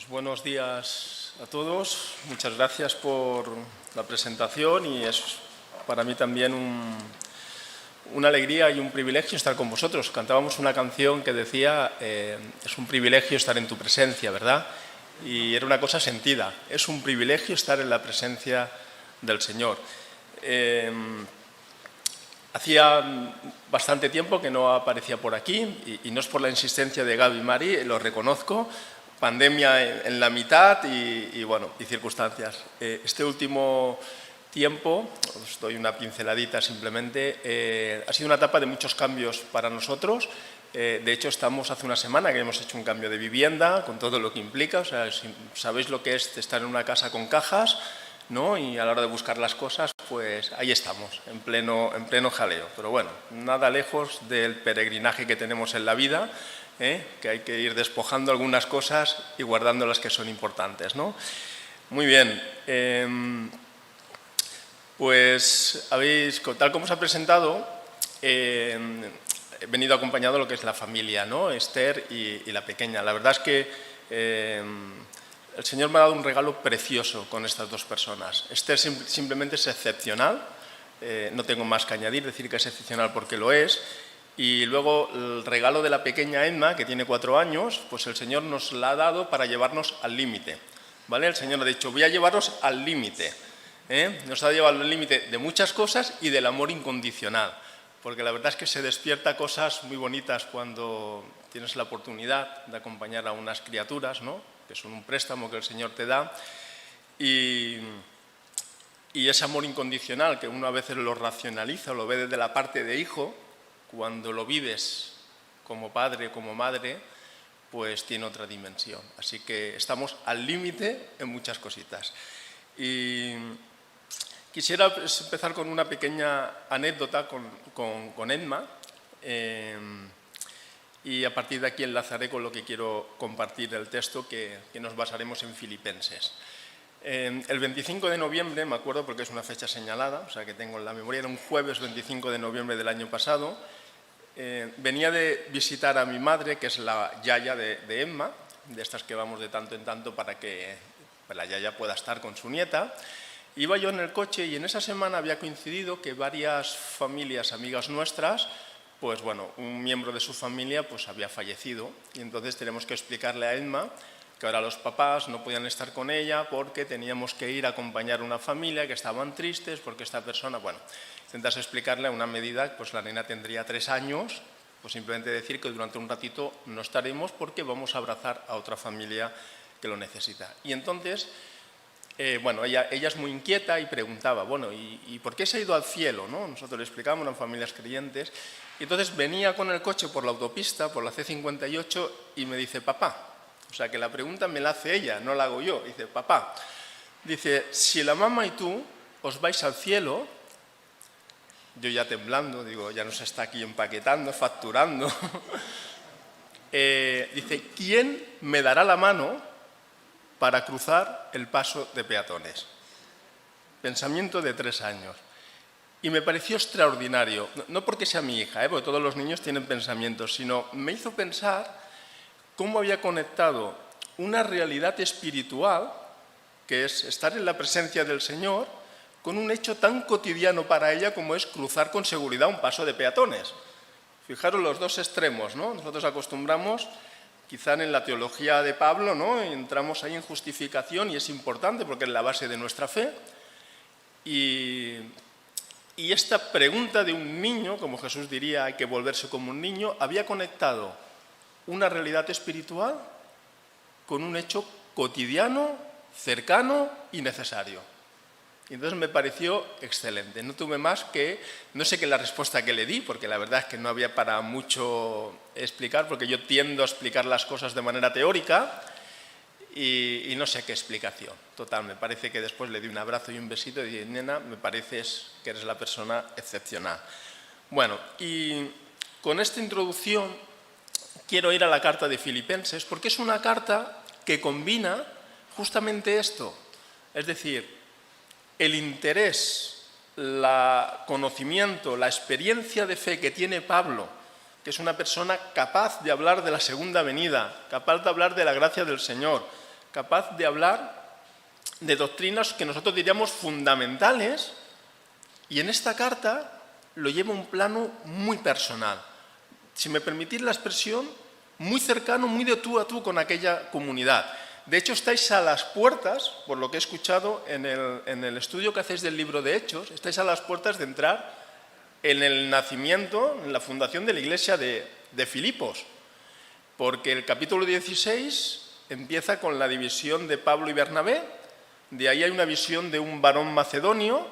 Pues buenos días a todos. Muchas gracias por la presentación y es para mí también una alegría y un privilegio estar con vosotros. Cantábamos una canción que decía es un privilegio estar en tu presencia, ¿verdad? Y era una cosa sentida. Es un privilegio estar en la presencia del Señor. Hacía bastante tiempo que no aparecía por aquí y no es por la insistencia de Gaby y Mari, lo reconozco. Pandemia en la mitad y circunstancias. Este último tiempo, os doy una pinceladita simplemente, ha sido una etapa de muchos cambios para nosotros. De hecho, estamos hace una semana que hemos hecho un cambio de vivienda, con todo lo que implica. O sea, si sabéis lo que es estar en una casa con cajas, ¿no? Y a la hora de buscar las cosas, pues ahí estamos, en pleno jaleo. Pero bueno, nada lejos del peregrinaje que tenemos en la vida, que hay que ir despojando algunas cosas y guardando las que son importantes, ¿no? Muy bien, pues tal como os ha presentado, he venido acompañado de lo que es la familia, ¿no? Esther y la pequeña. La verdad es que el Señor me ha dado un regalo precioso con estas dos personas. Esther simplemente es excepcional, no tengo más que añadir, decir que es excepcional porque lo es. Y luego el regalo de la pequeña Emma, que tiene 4 años, pues el Señor nos la ha dado para llevarnos al límite, ¿vale? El Señor ha dicho, voy a llevaros al límite, Nos ha llevado al límite de muchas cosas y del amor incondicional, porque la verdad es que se despierta cosas muy bonitas cuando tienes la oportunidad de acompañar a unas criaturas, ¿no? Que son un préstamo que el Señor te da, y ese amor incondicional que uno a veces lo racionaliza, lo ve desde la parte de hijo. Cuando lo vives como padre, como madre, pues tiene otra dimensión. Así que estamos al límite en muchas cositas. Y quisiera empezar con una pequeña anécdota con Emma, y a partir de aquí enlazaré con lo que quiero compartir el texto, que nos basaremos en Filipenses. El 25 de noviembre, me acuerdo porque es una fecha señalada, o sea que tengo en la memoria, era un jueves 25 de noviembre del año pasado. Venía de visitar a mi madre, que es la yaya de Emma, de estas que vamos de tanto en tanto para que la yaya pueda estar con su nieta. Iba yo en el coche y en esa semana había coincidido que varias familias amigas nuestras, pues bueno, un miembro de su familia pues había fallecido, y entonces tenemos que explicarle a Emma que ahora los papás no podían estar con ella porque teníamos que ir a acompañar a una familia que estaban tristes porque esta persona, bueno, intentas explicarle a una medida, pues la nena tendría 3 años, pues simplemente decir que durante un ratito no estaremos porque vamos a abrazar a otra familia que lo necesita. Y entonces, ella es muy inquieta y preguntaba, bueno, ¿y por qué se ha ido al cielo, no? Nosotros le explicamos, eran familias creyentes, y entonces venía con el coche por la autopista, por la C58, y me dice, papá, o sea que la pregunta me la hace ella, no la hago yo, dice, papá, dice, si la mamá y tú os vais al cielo, yo ya temblando, digo, ya nos está aquí empaquetando, facturando. Dice, ¿quién me dará la mano para cruzar el paso de peatones? Pensamiento de 3 años. Y me pareció extraordinario, no porque sea mi hija, porque todos los niños tienen pensamientos, sino me hizo pensar cómo había conectado una realidad espiritual, que es estar en la presencia del Señor, con un hecho tan cotidiano para ella como es cruzar con seguridad un paso de peatones. Fijaros los dos extremos, ¿no? Nosotros acostumbramos, quizá en la teología de Pablo, ¿no? Entramos ahí en justificación y es importante porque es la base de nuestra fe. Y esta pregunta de un niño, como Jesús diría, hay que volverse como un niño, había conectado una realidad espiritual con un hecho cotidiano, cercano y necesario. Y entonces me pareció excelente. No tuve más que, no sé qué es la respuesta que le di, porque la verdad es que no había para mucho explicar, porque yo tiendo a explicar las cosas de manera teórica y no sé qué explicación. Total, me parece que después le di un abrazo y un besito y dije, nena, me pareces que eres la persona excepcional. Bueno, y con esta introducción quiero ir a la carta de Filipenses, porque es una carta que combina justamente esto, es decir, el interés, el conocimiento, la experiencia de fe que tiene Pablo, que es una persona capaz de hablar de la segunda venida, capaz de hablar de la gracia del Señor, capaz de hablar de doctrinas que nosotros diríamos fundamentales, y en esta carta lo lleva a un plano muy personal. Si me permitís la expresión, muy cercano, muy de tú a tú con aquella comunidad. De hecho, estáis a las puertas, por lo que he escuchado en el estudio que hacéis del libro de Hechos, estáis a las puertas de entrar en el nacimiento, en la fundación de la iglesia de Filipos, porque el capítulo 16 empieza con la división de Pablo y Bernabé, de ahí hay una visión de un varón macedonio,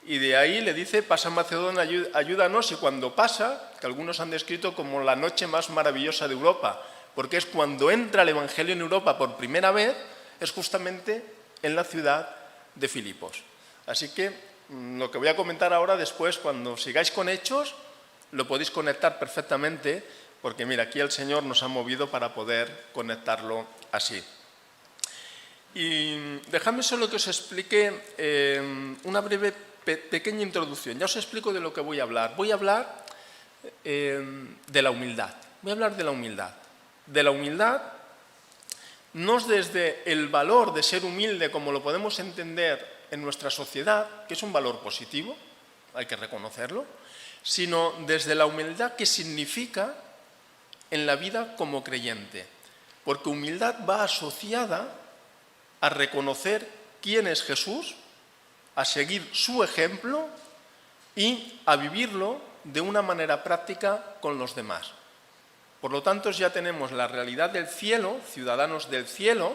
y de ahí le dice, pasa Macedonia, ayúdanos, y cuando pasa, que algunos han descrito como la noche más maravillosa de Europa, porque es cuando entra el Evangelio en Europa por primera vez, es justamente en la ciudad de Filipos. Así que lo que voy a comentar ahora, después, cuando sigáis con Hechos, lo podéis conectar perfectamente, porque mira, aquí el Señor nos ha movido para poder conectarlo así. Y dejadme solo que os explique una breve pequeña introducción. Ya os explico de lo que voy a hablar. Voy a hablar de la humildad. Voy a hablar de la humildad. De la humildad, no es desde el valor de ser humilde como lo podemos entender en nuestra sociedad, que es un valor positivo, hay que reconocerlo, sino desde la humildad que significa en la vida como creyente. Porque humildad va asociada a reconocer quién es Jesús, a seguir su ejemplo y a vivirlo de una manera práctica con los demás. Por lo tanto, ya tenemos la realidad del cielo, ciudadanos del cielo,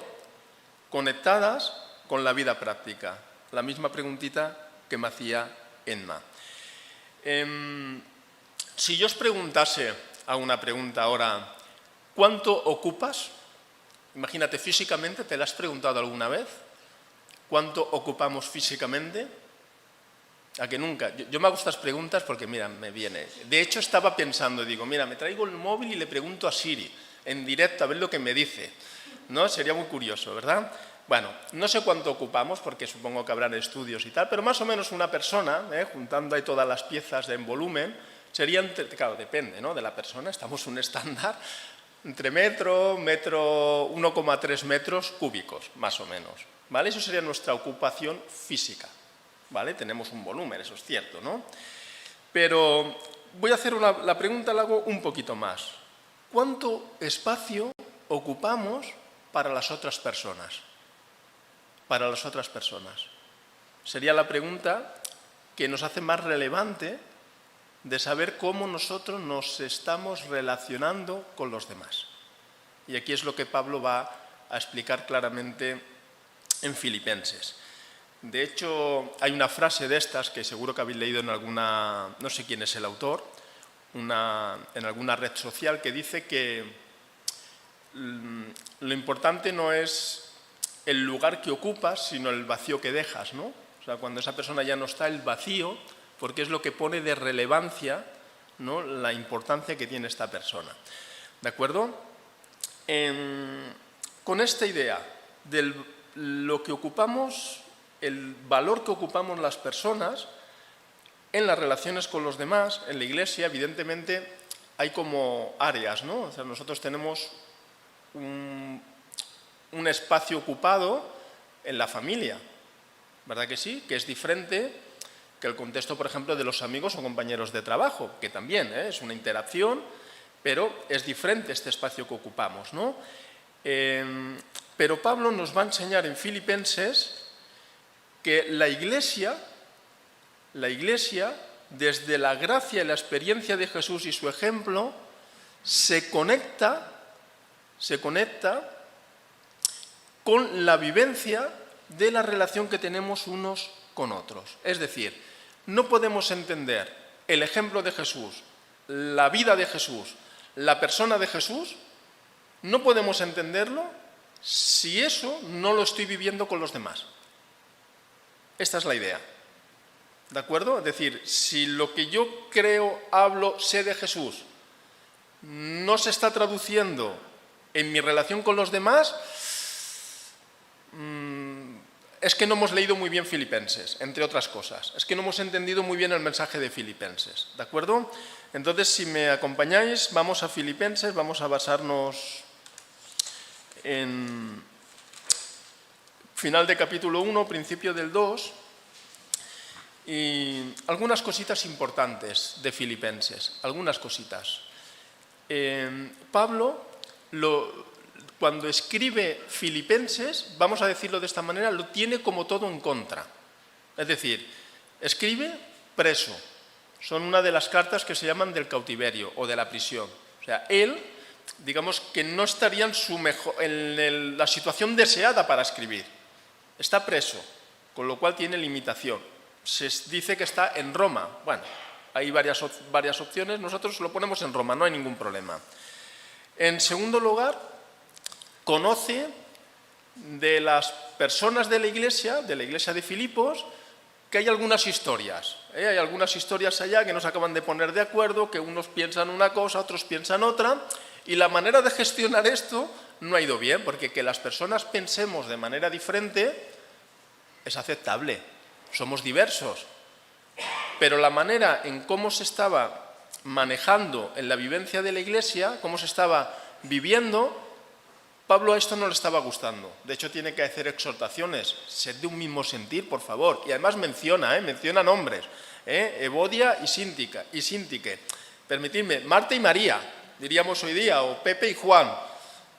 conectadas con la vida práctica. La misma preguntita que me hacía Emma. Si yo os preguntase a una pregunta ahora, ¿cuánto ocupas? Imagínate, físicamente, ¿te la has preguntado alguna vez? ¿Cuánto ocupamos físicamente? ¿A que nunca? Yo me hago estas preguntas porque, mira, me viene. De hecho, estaba pensando, digo, mira, me traigo el móvil y le pregunto a Siri, en directo, a ver lo que me dice. ¿No? Sería muy curioso, ¿verdad? Bueno, no sé cuánto ocupamos, porque supongo que habrán estudios y tal, pero más o menos una persona, juntando ahí todas las piezas en volumen, serían, claro, depende, ¿no?, de la persona, estamos un estándar, entre metro, 1,3 metros cúbicos, más o menos. ¿Vale? Eso sería nuestra ocupación física. ¿Vale? Tenemos un volumen, eso es cierto, ¿no? Pero voy a hacer la pregunta, la hago un poquito más. ¿Cuánto espacio ocupamos para las otras personas? Para las otras personas. Sería la pregunta que nos hace más relevante de saber cómo nosotros nos estamos relacionando con los demás. Y aquí es lo que Pablo va a explicar claramente en Filipenses. De hecho, hay una frase de estas que seguro que habéis leído en alguna, no sé quién es el autor, en alguna red social, que dice que lo importante no es el lugar que ocupas, sino el vacío que dejas, ¿no? O sea, cuando esa persona ya no está, el vacío, porque es lo que pone de relevancia, ¿no?, la importancia que tiene esta persona. ¿De acuerdo? Con esta idea de lo que ocupamos, el valor que ocupamos las personas en las relaciones con los demás, en la iglesia, evidentemente, hay como áreas, ¿no? O sea, nosotros tenemos un espacio ocupado en la familia, ¿verdad que sí? Que es diferente que el contexto, por ejemplo, de los amigos o compañeros de trabajo, que también es una interacción, pero es diferente este espacio que ocupamos, ¿no? Pero Pablo nos va a enseñar en Filipenses que la Iglesia, desde la gracia y la experiencia de Jesús y su ejemplo, se conecta con la vivencia de la relación que tenemos unos con otros. Es decir, no podemos entender el ejemplo de Jesús, la vida de Jesús, la persona de Jesús, no podemos entenderlo si eso no lo estoy viviendo con los demás. Esta es la idea. ¿De acuerdo? Es decir, si lo que yo creo, hablo, sé de Jesús no se está traduciendo en mi relación con los demás, es que no hemos leído muy bien Filipenses, entre otras cosas. Es que no hemos entendido muy bien el mensaje de Filipenses. ¿De acuerdo? Entonces, si me acompañáis, vamos a Filipenses, vamos a basarnos en final de capítulo 1, principio del 2, y algunas cositas importantes de Filipenses, algunas cositas. Pablo, cuando escribe Filipenses, vamos a decirlo de esta manera, lo tiene como todo en contra. Es decir, escribe preso. Son una de las cartas que se llaman del cautiverio o de la prisión. O sea, él, digamos que no estaría en la situación deseada para escribir. Está preso, con lo cual tiene limitación. Se dice que está en Roma. Bueno, hay varias opciones. Nosotros lo ponemos en Roma, no hay ningún problema. En segundo lugar, conoce de las personas de la iglesia de Filipos, que hay algunas historias. Hay algunas historias allá que no se acaban de poner de acuerdo, que unos piensan una cosa, otros piensan otra, y la manera de gestionar esto no ha ido bien, porque que las personas pensemos de manera diferente es aceptable, somos diversos. Pero la manera en cómo se estaba manejando en la vivencia de la iglesia, cómo se estaba viviendo, Pablo a esto no le estaba gustando. De hecho, tiene que hacer exhortaciones. Sed de un mismo sentir, por favor. Y además menciona nombres. Evodia y Síntique. Permitidme, Marta y María, diríamos hoy día, o Pepe y Juan.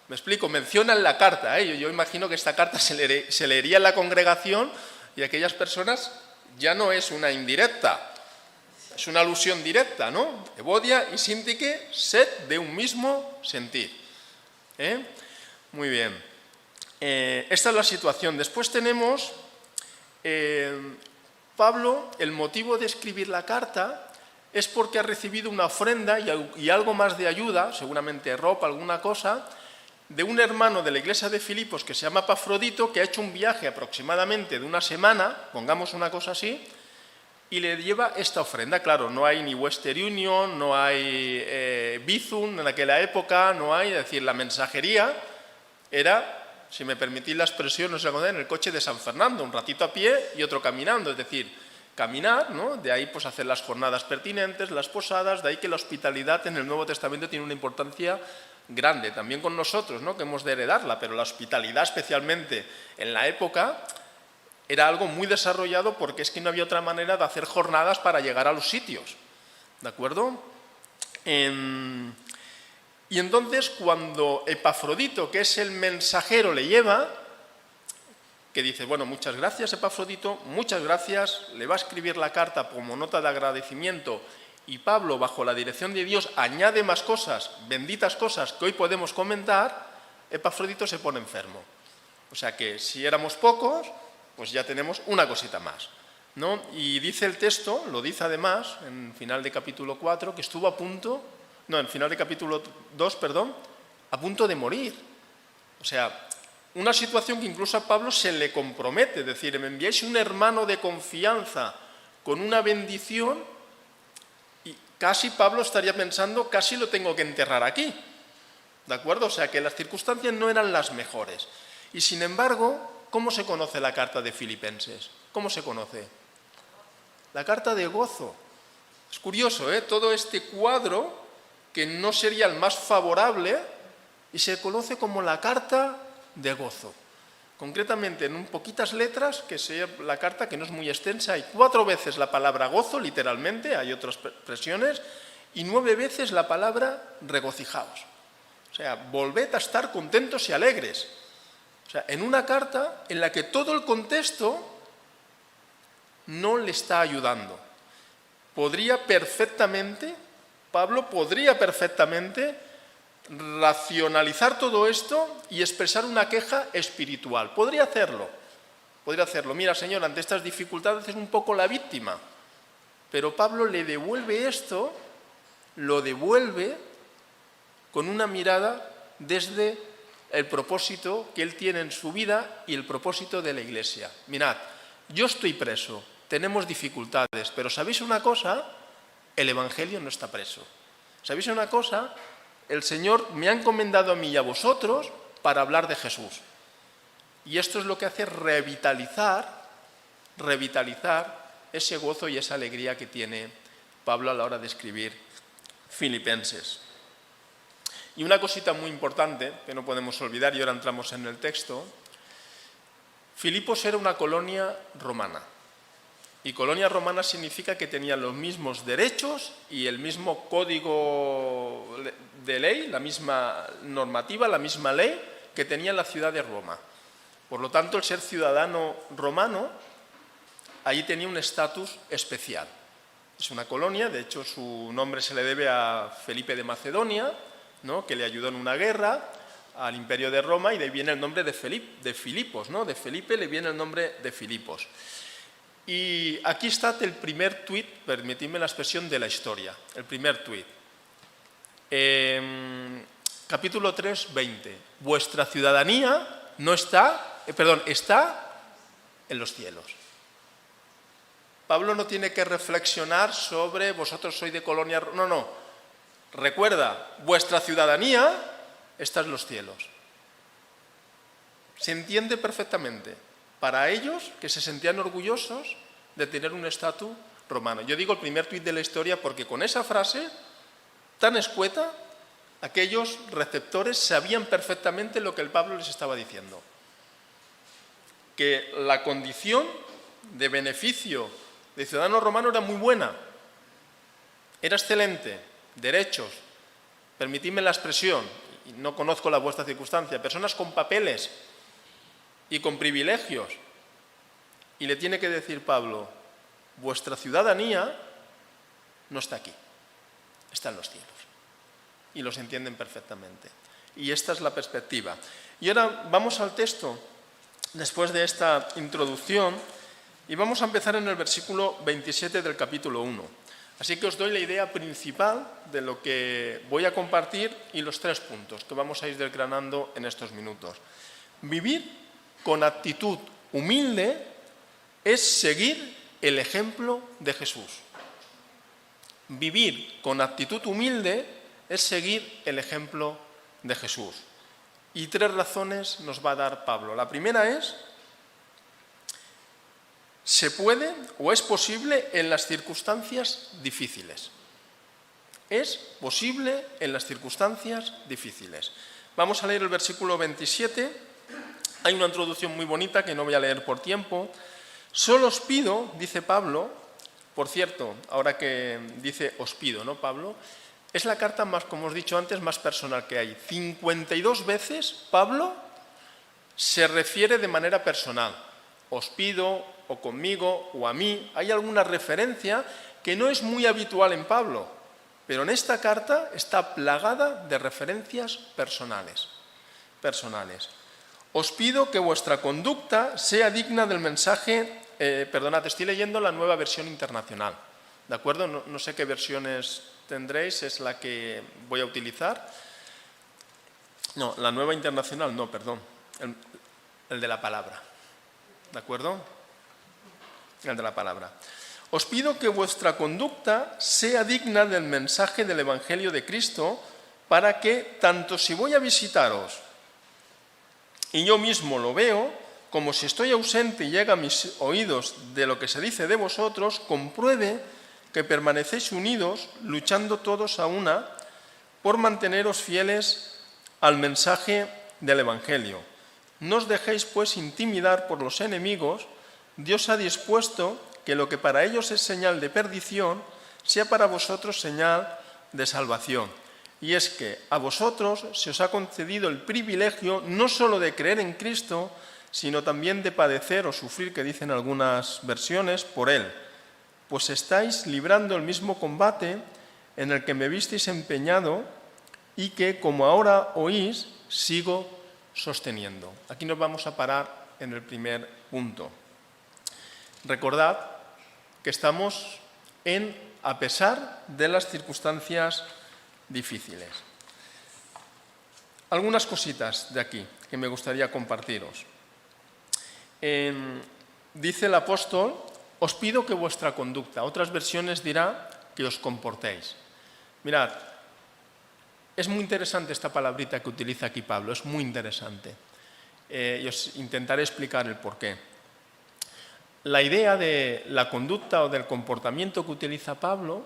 Me explico, menciona en la carta. Yo imagino que esta carta se leería en la congregación y aquellas personas ya no es una indirecta, es una alusión directa, ¿no? Evodia y Síntique, sed de un mismo sentir. Muy bien. Esta es la situación. Después tenemos Pablo, el motivo de escribir la carta es porque ha recibido una ofrenda y algo más de ayuda, seguramente ropa, alguna cosa, de un hermano de la iglesia de Filipos que se llama Epafrodito, que ha hecho un viaje aproximadamente de una semana, pongamos una cosa así, y le lleva esta ofrenda. Claro, no hay ni Western Union, no hay Bizum en aquella época, no hay, es decir, la mensajería era, si me permitís la expresión, no sé cómo, en el coche de San Fernando, un ratito a pie y otro caminando, es decir, caminar, ¿no? De ahí pues hacer las jornadas pertinentes, las posadas, de ahí que la hospitalidad en el Nuevo Testamento tiene una importancia grande, también con nosotros, ¿no? Que hemos de heredarla, pero la hospitalidad especialmente en la época era algo muy desarrollado porque es que no había otra manera de hacer jornadas para llegar a los sitios, ¿de acuerdo? Y entonces cuando Epafrodito, que es el mensajero, le lleva, que dice, bueno, muchas gracias Epafrodito, muchas gracias, le va a escribir la carta como nota de agradecimiento y Pablo, bajo la dirección de Dios, añade más cosas, benditas cosas que hoy podemos comentar, Epafrodito se pone enfermo. O sea que si éramos pocos, pues ya tenemos una cosita más, ¿no? Y dice el texto, lo dice además, en final de capítulo 4, que estuvo en final de capítulo 2, a punto de morir. O sea, una situación que incluso a Pablo se le compromete, es decir, me enviáis un hermano de confianza con una bendición y casi Pablo estaría pensando, casi lo tengo que enterrar aquí, ¿de acuerdo? O sea, que las circunstancias no eran las mejores. Y sin embargo, ¿cómo se conoce la carta de Filipenses? ¿Cómo se conoce? La carta de gozo. Es curioso, todo este cuadro que no sería el más favorable y se conoce como la carta de gozo. Concretamente, en poquitas letras, que sea la carta que no es muy extensa, hay 4 veces la palabra gozo, literalmente, hay otras expresiones, y 9 veces la palabra regocijaos. O sea, volved a estar contentos y alegres. O sea, en una carta en la que todo el contexto no le está ayudando. Pablo podría perfectamente racionalizar todo esto y expresar una queja espiritual. Podría hacerlo. Mira, Señor, ante estas dificultades es un poco la víctima. Pero Pablo le devuelve esto, lo devuelve con una mirada desde el propósito que él tiene en su vida y el propósito de la iglesia. Mirad, yo estoy preso, tenemos dificultades, pero ¿sabéis una cosa? El Evangelio no está preso. ¿Sabéis una cosa? El Señor me ha encomendado a mí y a vosotros para hablar de Jesús. Y esto es lo que hace revitalizar ese gozo y esa alegría que tiene Pablo a la hora de escribir Filipenses. Y una cosita muy importante que no podemos olvidar, y ahora entramos en el texto, Filipos era una colonia romana. Y colonia romana significa que tenían los mismos derechos y el mismo código de ley, la misma normativa, la misma ley que tenía la ciudad de Roma. Por lo tanto, el ser ciudadano romano, allí tenía un estatus especial. Es una colonia, de hecho su nombre se le debe a Felipe de Macedonia, ¿no?, que le ayudó en una guerra al Imperio de Roma, y de ahí viene el nombre de Filipos, ¿no? De Felipe le viene el nombre de Filipos. Y aquí está el primer tuit, permitidme la expresión, de la historia, el primer tuit. Capítulo 3, 20. Vuestra ciudadanía no está, está en los cielos. Pablo no tiene que reflexionar sobre vosotros sois de colonia, no. Recuerda, vuestra ciudadanía está en los cielos. Se entiende perfectamente. Para ellos, que se sentían orgullosos de tener un estatus romano. Yo digo el primer tuit de la historia porque con esa frase tan escueta, aquellos receptores sabían perfectamente lo que el Pablo les estaba diciendo. Que la condición de beneficio de ciudadano romano era muy buena, era excelente, derechos, permitidme la expresión, y no conozco la vuestra circunstancia, personas con papeles y con privilegios. Y le tiene que decir Pablo, vuestra ciudadanía no está aquí, está en los cielos. Y los entienden perfectamente. Y esta es la perspectiva. Y ahora vamos al texto, después de esta introducción, y vamos a empezar en el versículo 27 del capítulo 1. Así que os doy la idea principal de lo que voy a compartir y los 3 puntos que vamos a ir desgranando en estos minutos. Vivir con actitud humilde es seguir el ejemplo de Jesús. Vivir con actitud humilde es seguir el ejemplo de Jesús. Y 3 razones nos va a dar Pablo. La primera es, se puede o es posible en las circunstancias difíciles. Es posible en las circunstancias difíciles. Vamos a leer el versículo 27. Hay una introducción muy bonita que no voy a leer por tiempo. Solo os pido, dice Pablo, por cierto, ahora que dice os pido, ¿no, Pablo? Es la carta más, como os he dicho antes, más personal que hay. 52 veces Pablo se refiere de manera personal. Os pido, o conmigo, o a mí. Hay alguna referencia que no es muy habitual en Pablo, pero en esta carta está plagada de referencias personales. Os pido que vuestra conducta sea digna del mensaje, perdonad, estoy leyendo la Nueva Versión Internacional, ¿de acuerdo? No sé qué versiones tendréis, es la que voy a utilizar. No, la Nueva Internacional, no, perdón, el de la palabra, ¿de acuerdo? El de la palabra. Os pido que vuestra conducta sea digna del mensaje del Evangelio de Cristo, para que, tanto si voy a visitaros y yo mismo lo veo, como si estoy ausente y llega a mis oídos de lo que se dice de vosotros, compruebe que permanecéis unidos, luchando todos a una, por manteneros fieles al mensaje del Evangelio. No os dejéis, pues, intimidar por los enemigos. Dios ha dispuesto que lo que para ellos es señal de perdición, sea para vosotros señal de salvación. Y es que a vosotros se os ha concedido el privilegio no solo de creer en Cristo, sino también de padecer o sufrir, que dicen algunas versiones, por Él. Pues estáis librando el mismo combate en el que me visteis empeñado y que, como ahora oís, sigo sosteniendo. Aquí nos vamos a parar en el primer punto. Recordad que estamos a pesar de las circunstancias difíciles. Algunas cositas de aquí que me gustaría compartiros. Dice el apóstol, os pido que vuestra conducta, otras versiones dirá que os comportéis. Mirad, es muy interesante esta palabrita que utiliza aquí Pablo, es muy interesante. Y os intentaré explicar el porqué. La idea de la conducta o del comportamiento que utiliza Pablo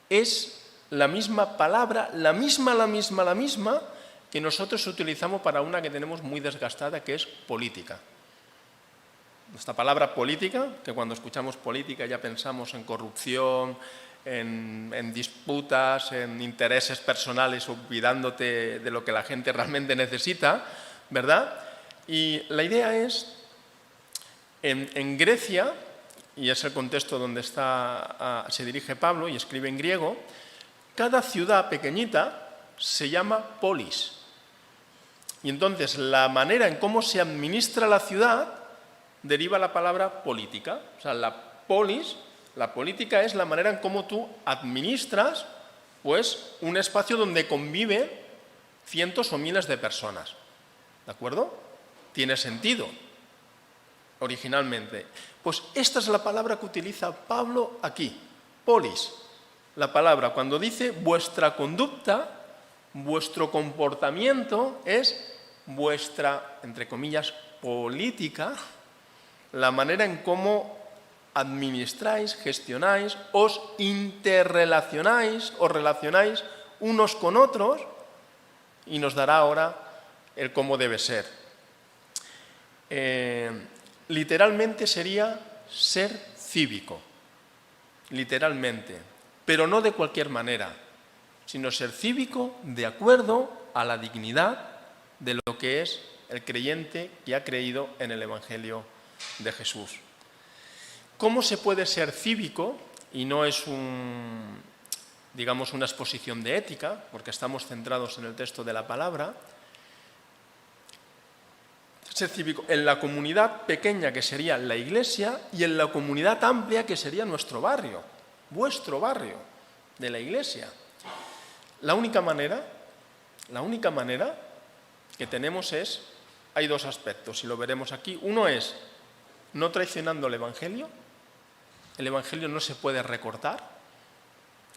es la misma palabra, la misma que nosotros utilizamos para una que tenemos muy desgastada, que es política. Nuestra palabra política, que cuando escuchamos política ya pensamos en corrupción, en disputas, en intereses personales, olvidándote de lo que la gente realmente necesita, ¿verdad? Y la idea es, en Grecia, y es el contexto donde se dirige Pablo y escribe en griego, cada ciudad pequeñita se llama polis. Y entonces la manera en cómo se administra la ciudad deriva la palabra política. O sea, la política es la manera en cómo tú administras pues, un espacio donde convive cientos o miles de personas. ¿De acuerdo? Tiene sentido, originalmente. Pues esta es la palabra que utiliza Pablo aquí, polis. La palabra, cuando dice vuestra conducta, vuestro comportamiento es vuestra, entre comillas, política, la manera en cómo administráis, gestionáis, os interrelacionáis, os relacionáis unos con otros, y nos dará ahora el cómo debe ser. Literalmente sería ser cívico, literalmente, pero no de cualquier manera, sino ser cívico de acuerdo a la dignidad de lo que es el creyente que ha creído en el Evangelio de Jesús. ¿Cómo se puede ser cívico? Y no es digamos, una exposición de ética, porque estamos centrados en el texto de la palabra. Ser cívico en la comunidad pequeña, que sería la iglesia, y en la comunidad amplia, que sería nuestro barrio, vuestro barrio de la iglesia. La única manera que tenemos hay dos aspectos, y lo veremos aquí. Uno es no traicionando el Evangelio. El Evangelio no se puede recortar,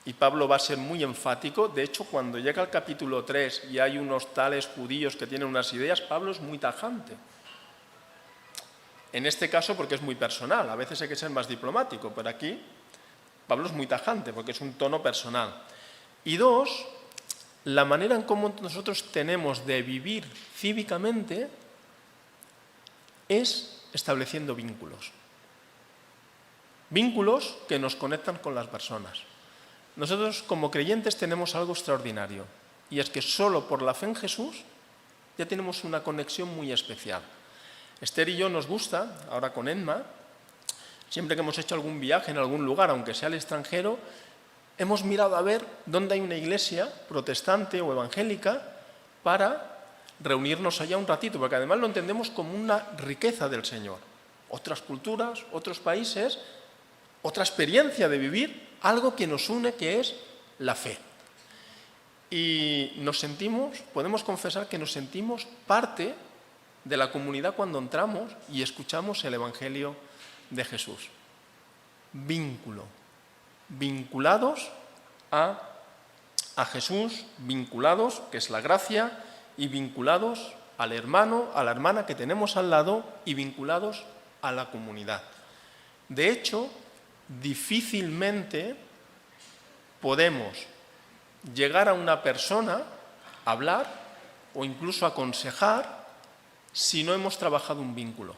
y Pablo va a ser muy enfático. De hecho, cuando llega al capítulo 3 y hay unos tales judíos que tienen unas ideas, Pablo es muy tajante. En este caso porque es muy personal, a veces hay que ser más diplomático, pero aquí Pablo es muy tajante porque es un tono personal. Y dos, la manera en cómo nosotros tenemos de vivir cívicamente es estableciendo vínculos. Vínculos que nos conectan con las personas. Nosotros como creyentes tenemos algo extraordinario, y es que solo por la fe en Jesús ya tenemos una conexión muy especial. Esther y yo nos gusta, ahora con Emma, siempre que hemos hecho algún viaje en algún lugar, aunque sea al extranjero, hemos mirado a ver dónde hay una iglesia protestante o evangélica para reunirnos allá un ratito, porque además lo entendemos como una riqueza del Señor. Otras culturas, otros países, otra experiencia de vivir algo que nos une, que es la fe. Y podemos confesar que nos sentimos parte de la comunidad cuando entramos y escuchamos el Evangelio de Jesús. Vinculados a Jesús, vinculados, que es la gracia, y vinculados al hermano, a la hermana que tenemos al lado, y vinculados a la comunidad. De hecho, difícilmente podemos llegar a una persona, a hablar o incluso aconsejar si no hemos trabajado un vínculo.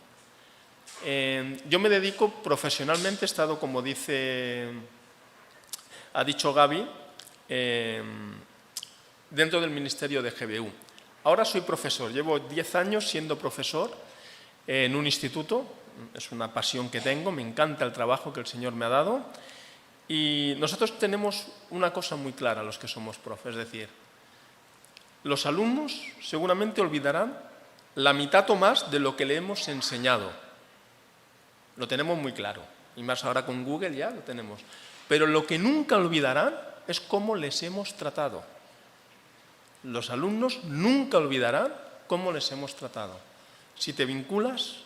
Yo me dedico profesionalmente, he estado, como ha dicho Gaby, dentro del ministerio de GBU. Ahora soy profesor, llevo 10 años siendo profesor en un instituto, es una pasión que tengo, me encanta el trabajo que el Señor me ha dado, y nosotros tenemos una cosa muy clara, los que somos profes, es decir, los alumnos seguramente olvidarán la mitad o más de lo que le hemos enseñado. Lo tenemos muy claro, y más ahora con Google ya lo tenemos. Pero lo que nunca olvidarán es cómo les hemos tratado. Los alumnos nunca olvidarán cómo les hemos tratado. Si te vinculas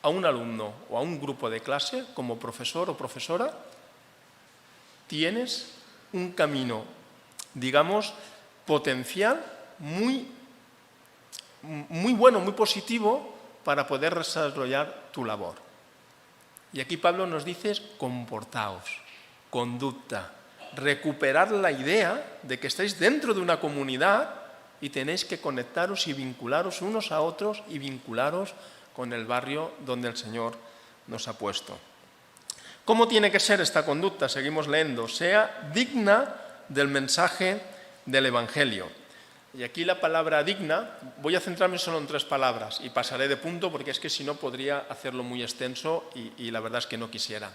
a un alumno o a un grupo de clase como profesor o profesora, tienes un camino, digamos, potencial muy bueno, muy positivo para poder desarrollar tu labor. Y aquí Pablo nos dice: comportaos, conducta, recuperar la idea de que estáis dentro de una comunidad y tenéis que conectaros y vincularos unos a otros y vincularos con el barrio donde el Señor nos ha puesto. ¿Cómo tiene que ser esta conducta? Seguimos leyendo. Sea digna del mensaje del Evangelio. Y aquí la palabra digna, voy a centrarme solo en 3 palabras y pasaré de punto porque es que si no podría hacerlo muy extenso y la verdad es que no quisiera.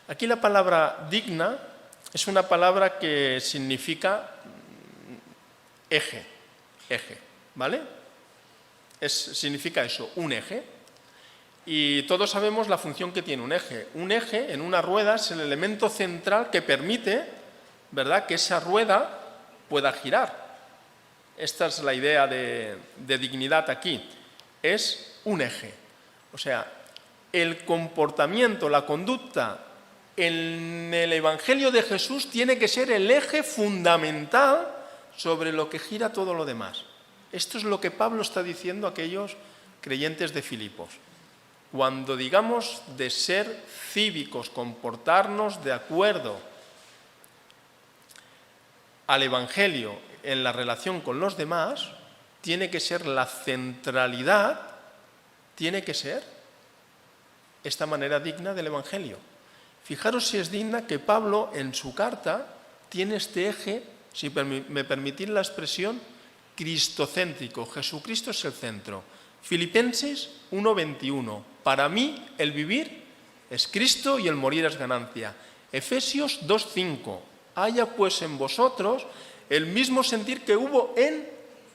Aquí la palabra digna es una palabra que significa eje, ¿vale? Significa eso, un eje. Y todos sabemos la función que tiene un eje. Un eje en una rueda es el elemento central que permite, ¿verdad?, que esa rueda pueda girar. Esta es la idea de dignidad aquí. Es un eje. O sea, el comportamiento, la conducta en el Evangelio de Jesús tiene que ser el eje fundamental sobre lo que gira todo lo demás. Esto es lo que Pablo está diciendo a aquellos creyentes de Filipos. Cuando digamos de ser cívicos, comportarnos de acuerdo al Evangelio en la relación con los demás, tiene que ser la centralidad, tiene que ser esta manera digna del Evangelio. Fijaros si es digna que Pablo en su carta tiene este eje, si me permitís la expresión, cristocéntrico. Jesucristo es el centro. Filipenses 1:21. Para mí el vivir es Cristo y el morir es ganancia. Efesios 2:5. Haya pues en vosotros el mismo sentir que hubo en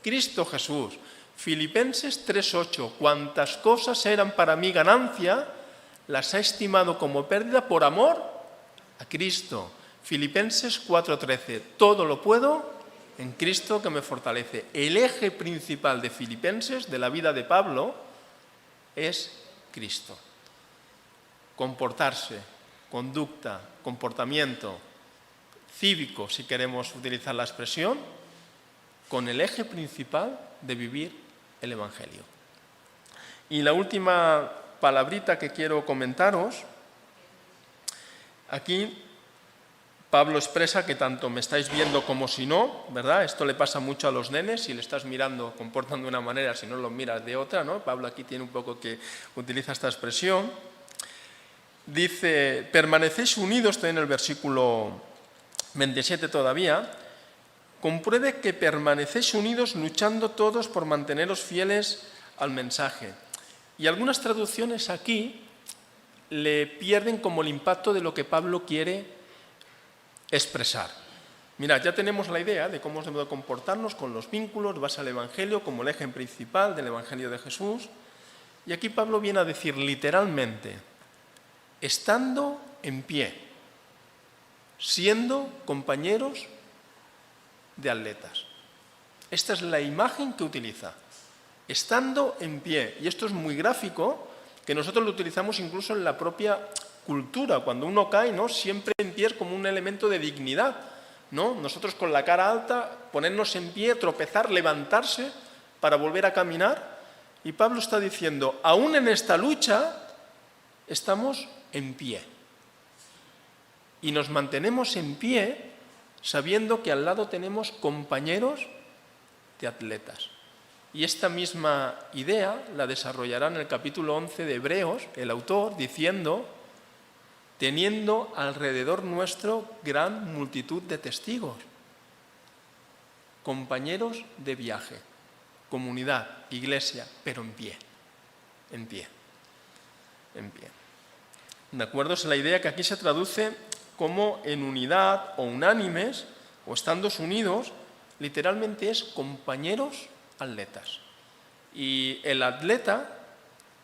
Cristo Jesús. Filipenses 3:8. Cuantas cosas eran para mí ganancia, las he estimado como pérdida por amor a Cristo. Filipenses 4:13. Todo lo puedo en Cristo que me fortalece. El eje principal de Filipenses, de la vida de Pablo, es Cristo. Comportarse, conducta, comportamiento cívico, si queremos utilizar la expresión, con el eje principal de vivir el Evangelio. Y la última palabrita que quiero comentaros, aquí Pablo expresa que tanto me estáis viendo como si no, ¿verdad? Esto le pasa mucho a los nenes, si le estás mirando comportan de una manera, si no los miras de otra, ¿no? Pablo aquí tiene un poco que utiliza esta expresión. Dice, permanecéis unidos, estoy en el versículo 27 todavía, compruebe que permanecéis unidos luchando todos por manteneros fieles al mensaje. Y algunas traducciones aquí le pierden como el impacto de lo que Pablo quiere expresar. Mirad, ya tenemos la idea de cómo debemos comportarnos con los vínculos, base al Evangelio como el eje principal del Evangelio de Jesús. Y aquí Pablo viene a decir literalmente, estando en pie, siendo compañeros de atletas. Esta es la imagen que utiliza, estando en pie. Y esto es muy gráfico, que nosotros lo utilizamos incluso en la propia cultura. Cuando uno cae, ¿no?, siempre en pie es como un elemento de dignidad, ¿no? Nosotros con la cara alta, ponernos en pie, tropezar, levantarse para volver a caminar. Y Pablo está diciendo, aún en esta lucha estamos en pie. Y nos mantenemos en pie sabiendo que al lado tenemos compañeros de atletas. Y esta misma idea la desarrollará en el capítulo 11 de Hebreos, el autor, diciendo, teniendo alrededor nuestro gran multitud de testigos, compañeros de viaje, comunidad, iglesia, pero en pie, en pie, en pie. ¿De acuerdo? Es la idea que aquí se traduce como en unidad o unánimes o estando unidos, literalmente es compañeros atletas. Y el atleta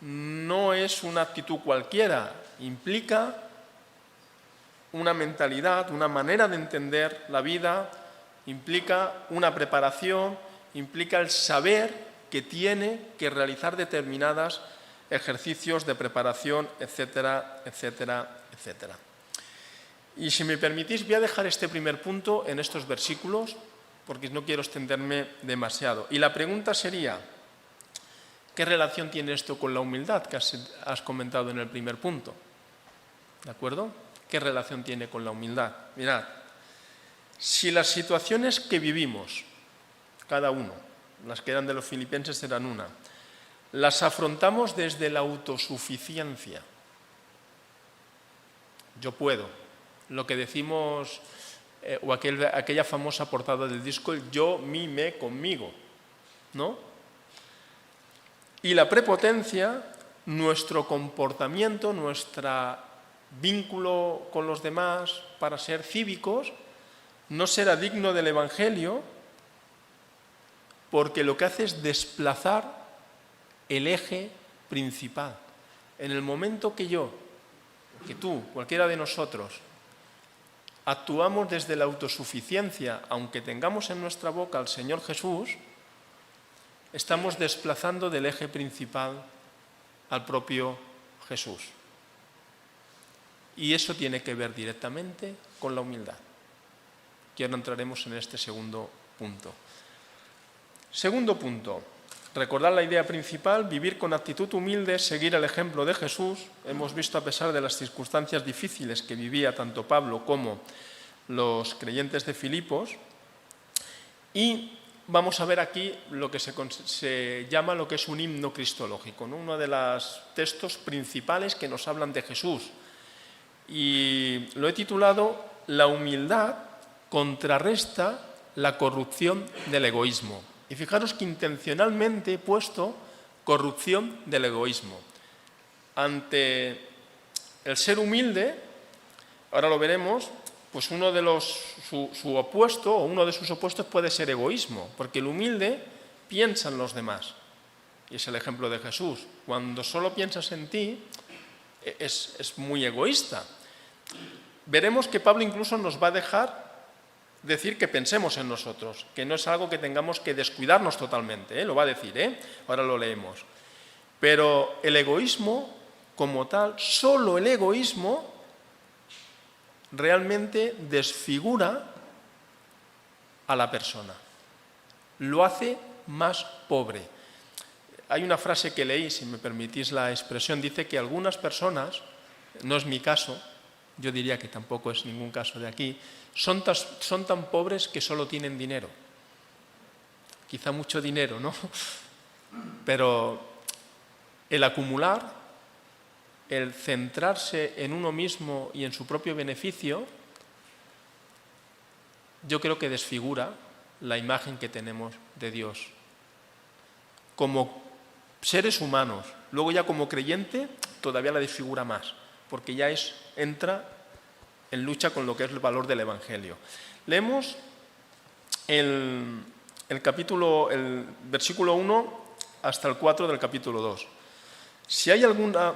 no es una actitud cualquiera, implica una mentalidad, una manera de entender la vida, implica una preparación, implica el saber que tiene que realizar determinados ejercicios de preparación, etcétera, etcétera, etcétera. Y si me permitís, voy a dejar este primer punto en estos versículos, porque no quiero extenderme demasiado. Y la pregunta sería, ¿qué relación tiene esto con la humildad que has comentado en el primer punto? ¿De acuerdo? ¿Qué relación tiene con la humildad? Mirad, si las situaciones que vivimos, cada uno, las que eran de los filipenses eran una, las afrontamos desde la autosuficiencia. Yo puedo. Lo que decimos, o aquella famosa portada del disco, el yo, mí, me, conmigo, ¿no? Y la prepotencia, nuestro comportamiento, nuestro vínculo con los demás para ser cívicos, no será digno del Evangelio, porque lo que hace es desplazar el eje principal. En el momento que yo, que tú, cualquiera de nosotros, actuamos desde la autosuficiencia, aunque tengamos en nuestra boca al Señor Jesús, estamos desplazando del eje principal al propio Jesús. Y eso tiene que ver directamente con la humildad. Que ahora entraremos en este segundo punto. Segundo punto, recordar la idea principal, vivir con actitud humilde, seguir el ejemplo de Jesús. Hemos visto, a pesar de las circunstancias difíciles que vivía tanto Pablo como los creyentes de Filipos, y vamos a ver aquí lo que se llama lo que es un himno cristológico, ¿no? Uno de los textos principales que nos hablan de Jesús. Y lo he titulado La humildad contrarresta la corrupción del egoísmo. Y fijaros que intencionalmente he puesto corrupción del egoísmo. Ante el ser humilde, ahora lo veremos, pues su opuesto o uno de sus opuestos puede ser egoísmo, porque el humilde piensa en los demás. Y es el ejemplo de Jesús. Cuando solo piensas en ti, es muy egoísta. Veremos que Pablo incluso nos va a dejar decir que pensemos en nosotros, que no es algo que tengamos que descuidarnos totalmente, lo va a decir, ahora lo leemos. Pero el egoísmo, como tal, solo el egoísmo realmente desfigura a la persona, lo hace más pobre. Hay una frase que leí, si me permitís la expresión, dice que algunas personas, no es mi caso, yo diría que tampoco es ningún caso de aquí, son tan pobres que solo tienen dinero. Quizá mucho dinero, ¿no? Pero el acumular, el centrarse en uno mismo y en su propio beneficio, yo creo que desfigura la imagen que tenemos de Dios. Como seres humanos, luego ya como creyente, todavía la desfigura más, porque ya entra en lucha con lo que es el valor del Evangelio. Leemos el versículo 1 hasta el 4 del capítulo 2. Si alguna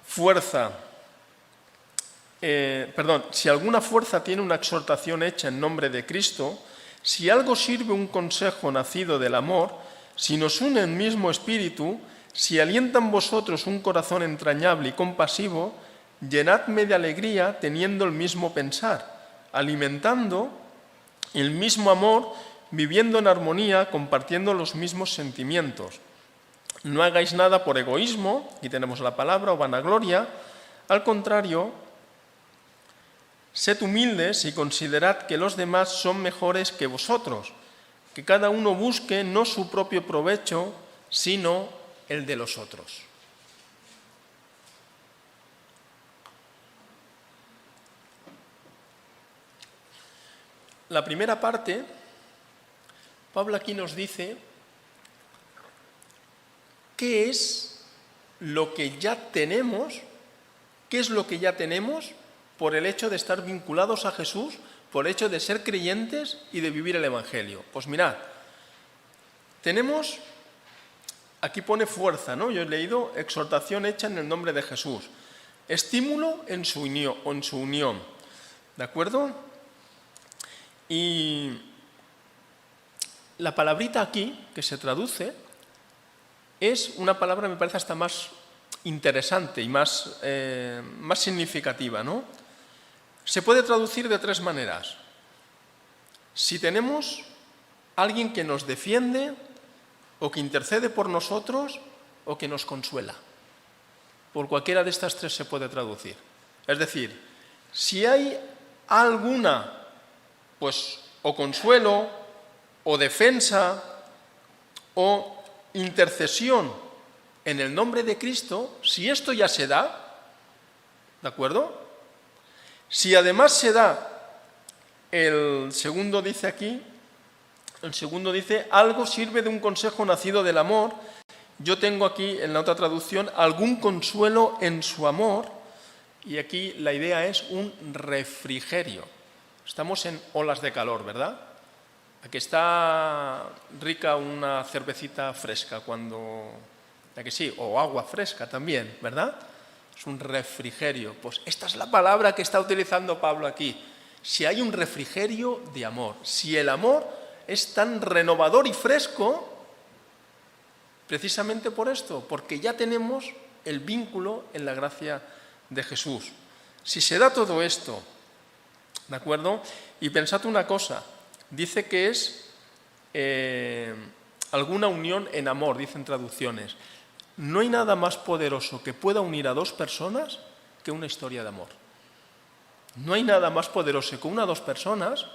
fuerza tiene una exhortación hecha en nombre de Cristo, si algo sirve un consejo nacido del amor, si nos une el mismo espíritu, si alienta en vosotros un corazón entrañable y compasivo, llenadme de alegría teniendo el mismo pensar, alimentando el mismo amor, viviendo en armonía, compartiendo los mismos sentimientos. No hagáis nada por egoísmo, aquí tenemos la palabra, o vanagloria, al contrario, sed humildes y considerad que los demás son mejores que vosotros, que cada uno busque no su propio provecho, sino el de los otros. La primera parte, Pablo aquí nos dice qué es lo que ya tenemos, por el hecho de estar vinculados a Jesús, por el hecho de ser creyentes y de vivir el Evangelio. Pues mirad, tenemos, aquí pone fuerza, ¿no? Yo he leído exhortación hecha en el nombre de Jesús, estímulo en su unión, ¿de acuerdo? Y la palabrita aquí, que se traduce, es una palabra, me parece, hasta más interesante y más significativa, ¿no? Se puede traducir de tres maneras. Si tenemos alguien que nos defiende, o que intercede por nosotros, o que nos consuela. Por cualquiera de estas tres se puede traducir. Es decir, si hay alguna pues o consuelo, o defensa, o intercesión en el nombre de Cristo, si esto ya se da, ¿de acuerdo? Si además se da, el segundo dice aquí, algo sirve de un consejo nacido del amor. Yo tengo aquí en la otra traducción, algún consuelo en su amor, y aquí la idea es un refrigerio. Estamos en olas de calor, ¿verdad? Aquí está rica una cervecita fresca cuando... ¿A que sí? O agua fresca también, ¿verdad? Es un refrigerio. Pues esta es la palabra que está utilizando Pablo aquí. Si hay un refrigerio de amor, si el amor es tan renovador y fresco, precisamente por esto, porque ya tenemos el vínculo en la gracia de Jesús. Si se da todo esto, ¿de acuerdo? Y pensad una cosa, dice que es alguna unión en amor, dicen traducciones. No hay nada más poderoso que pueda unir a dos personas que una historia de amor. No hay nada más poderoso que una o dos personas,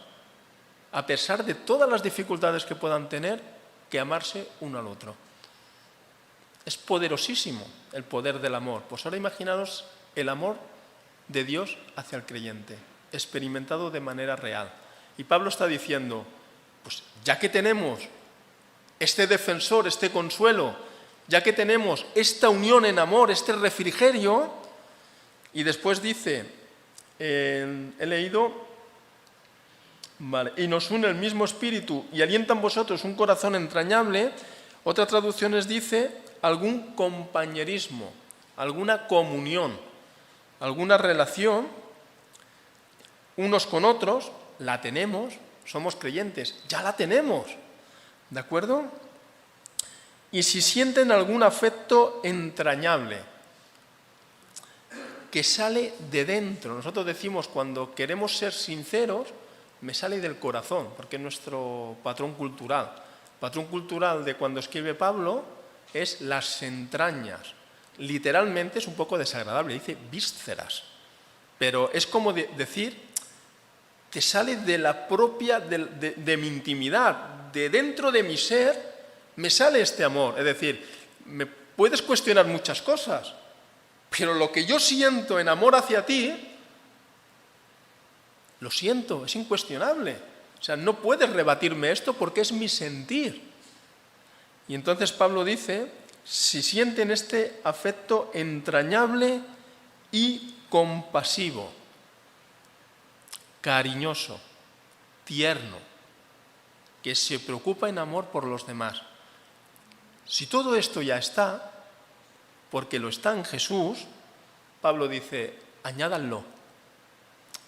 a pesar de todas las dificultades que puedan tener, que amarse uno al otro. Es poderosísimo el poder del amor. Pues ahora imaginaros el amor de Dios hacia el creyente, experimentado de manera real. Y Pablo está diciendo, pues ya que tenemos este defensor, este consuelo, ya que tenemos esta unión en amor, este refrigerio, y después dice, he leído, vale, y nos une el mismo espíritu y alienta en vosotros un corazón entrañable. Otra traducción les dice algún compañerismo, alguna comunión, alguna relación unos con otros. La tenemos, somos creyentes, ya la tenemos, ¿de acuerdo? Y si sienten algún afecto entrañable, que sale de dentro. Nosotros decimos, cuando queremos ser sinceros, me sale del corazón, porque es nuestro patrón cultural. El patrón cultural de cuando escribe Pablo es las entrañas. Literalmente es un poco desagradable, dice vísceras. Pero es como decir, te sale de la propia, de mi intimidad, de dentro de mi ser, me sale este amor. Es decir, me puedes cuestionar muchas cosas, pero lo que yo siento en amor hacia ti, lo siento, es incuestionable. O sea, no puedes rebatirme esto porque es mi sentir. Y entonces Pablo dice, si sienten este afecto entrañable y compasivo, cariñoso, tierno, que se preocupa en amor por los demás. Si todo esto ya está, porque lo está en Jesús, Pablo dice, añádanlo.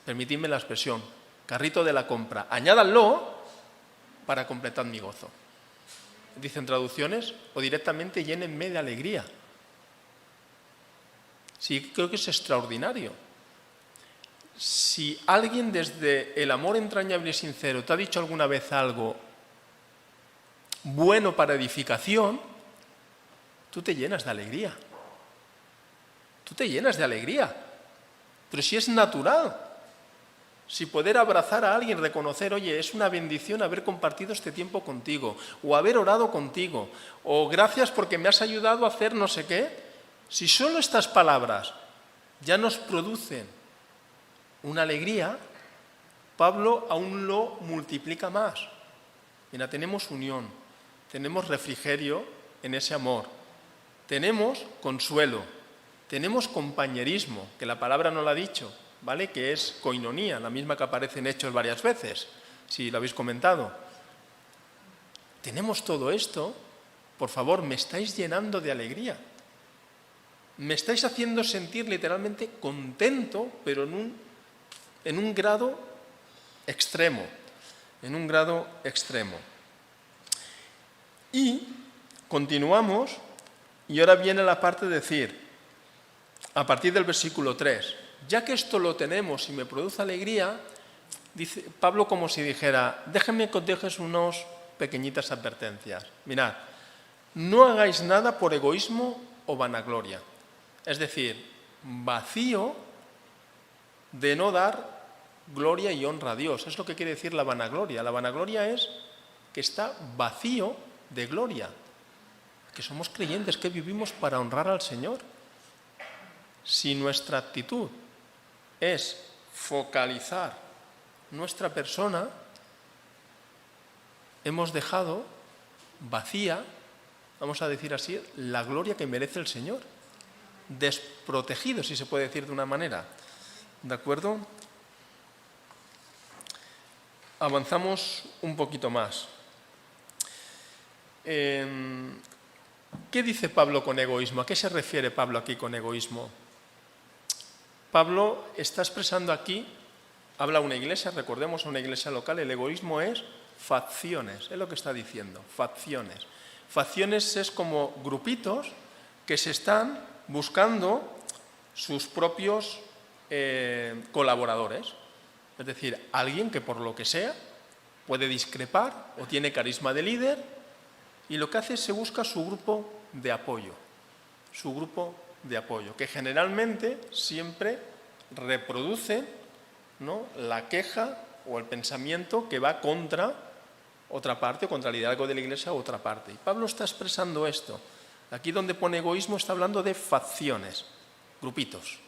Permitidme la expresión, carrito de la compra, añádanlo para completar mi gozo. Dicen traducciones, o directamente llénenme de alegría. Sí, creo que es extraordinario. Si alguien desde el amor entrañable y sincero te ha dicho alguna vez algo bueno para edificación, tú te llenas de alegría. Tú te llenas de alegría. Pero si es natural, si poder abrazar a alguien, reconocer, oye, es una bendición haber compartido este tiempo contigo, o haber orado contigo, o gracias porque me has ayudado a hacer no sé qué, si solo estas palabras ya nos producen una alegría, Pablo aún lo multiplica más. Mira, tenemos unión, tenemos refrigerio en ese amor, tenemos consuelo, tenemos compañerismo, que la palabra no lo ha dicho, ¿vale? Que es koinonía, la misma que aparece en Hechos varias veces, si lo habéis comentado. Tenemos todo esto, por favor, me estáis llenando de alegría. Me estáis haciendo sentir literalmente contento, pero en un grado extremo, Y continuamos, y ahora viene la parte de decir, a partir del versículo 3, ya que esto lo tenemos y me produce alegría, dice Pablo como si dijera, déjenme que os dejes unas pequeñitas advertencias. Mirad, no hagáis nada por egoísmo o vanagloria. Es decir, vacío de no dar gloria y honra a Dios. Es lo que quiere decir la vanagloria. La vanagloria es que está vacío de gloria. que somos creyentes, que vivimos para honrar al Señor. Si nuestra actitud es focalizar nuestra persona, hemos dejado vacía, vamos a decir así, la gloria que merece el Señor. Desprotegido, si se puede decir de una manera. ¿De acuerdo? Avanzamos un poquito más. ¿Qué dice Pablo con egoísmo? ¿A qué se refiere Pablo aquí con egoísmo? Pablo está expresando aquí, habla a una iglesia, recordemos a una iglesia local, el egoísmo es facciones, es lo que está diciendo, facciones. Facciones es como grupitos que se están buscando sus propios colaboradores. Es decir, alguien que por lo que sea puede discrepar o tiene carisma de líder y lo que hace es se busca su grupo de apoyo. Su grupo de apoyo, que generalmente siempre reproduce, ¿no?, la queja o el pensamiento que va contra otra parte, contra el liderazgo de la Iglesia u otra parte. Y Pablo está expresando esto. Aquí donde pone egoísmo está hablando de facciones, grupitos,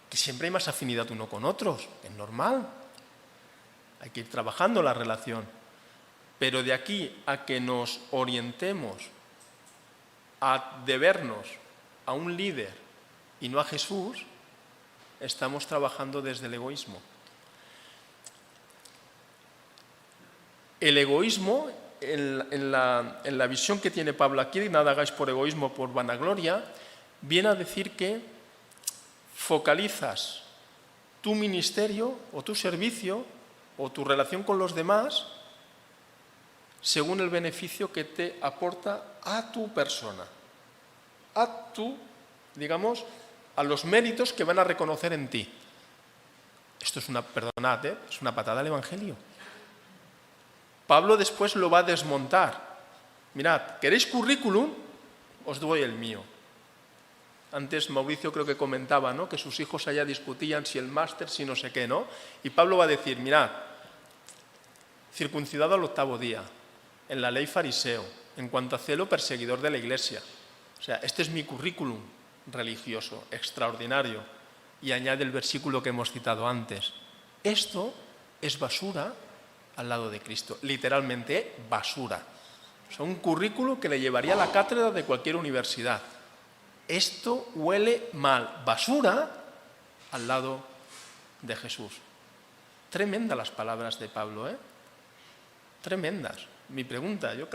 que siempre hay más afinidad uno con otros, es normal. Hay que ir trabajando la relación. Pero de aquí a que nos orientemos a debernos a un líder y no a Jesús, estamos trabajando desde el egoísmo. El egoísmo, en la visión que tiene Pablo aquí, nada hagáis por egoísmo, por vanagloria, viene a decir que focalizas tu ministerio o tu servicio o tu relación con los demás según el beneficio que te aporta a tu persona, a tu, digamos, a los méritos que van a reconocer en ti. Esto es perdonad, es una patada al Evangelio. Pablo después lo va a desmontar. Mirad, ¿queréis currículum? Os doy el mío. Antes Mauricio creo que comentaba, ¿no?, que sus hijos allá discutían si el máster, si no sé qué, ¿no? Y Pablo va a decir, mirad, circuncidado al 8º día, en la ley fariseo, en cuanto a celo, perseguidor de la Iglesia. O sea, este es mi currículum religioso, extraordinario. Y añade el versículo que hemos citado antes. Esto es basura al lado de Cristo, literalmente basura. O sea, un currículo que le llevaría a la cátedra de cualquier universidad. Esto huele mal, basura al lado de Jesús. Tremendas las palabras de Pablo, ¿eh? Tremendas. Mi pregunta, yo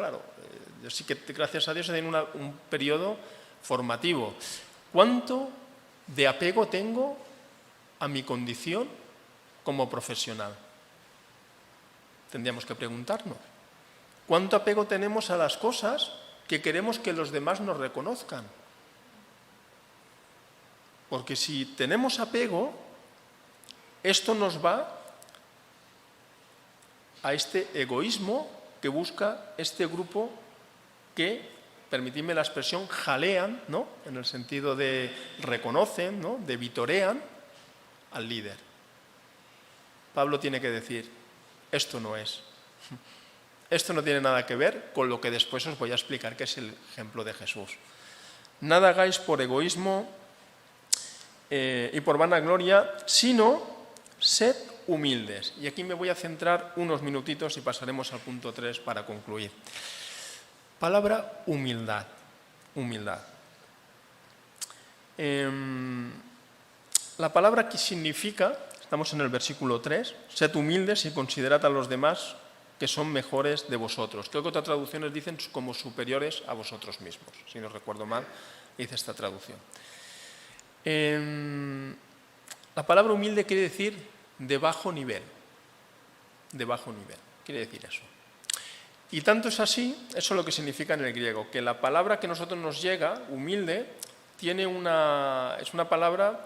sí que gracias a Dios he tenido un periodo formativo. ¿Cuánto de apego tengo a mi condición como profesional? Tendríamos que preguntarnos. ¿Cuánto apego tenemos a las cosas que queremos que los demás nos reconozcan? Porque si tenemos apego, esto nos va a este egoísmo que busca este grupo que, permitidme la expresión, jalean, ¿no?, en el sentido de reconocen, ¿no?, de vitorean al líder. Pablo tiene que decir, esto no es. Esto no tiene nada que ver con lo que después os voy a explicar, que es el ejemplo de Jesús. Nada hagáis por egoísmo y por vanagloria, sino sed humildes. Y aquí me voy a centrar unos minutitos y pasaremos al punto 3 para concluir. Palabra humildad. Humildad. La palabra que significa, estamos en el versículo 3, sed humildes y considerad a los demás que son mejores de vosotros. Creo que otras traducciones dicen como superiores a vosotros mismos. Si no recuerdo mal, dice esta traducción. La palabra humilde quiere decir de bajo nivel. De bajo nivel, quiere decir eso. Y tanto es así, eso es lo que significa en el griego, que la palabra que a nosotros nos llega, humilde, es una palabra,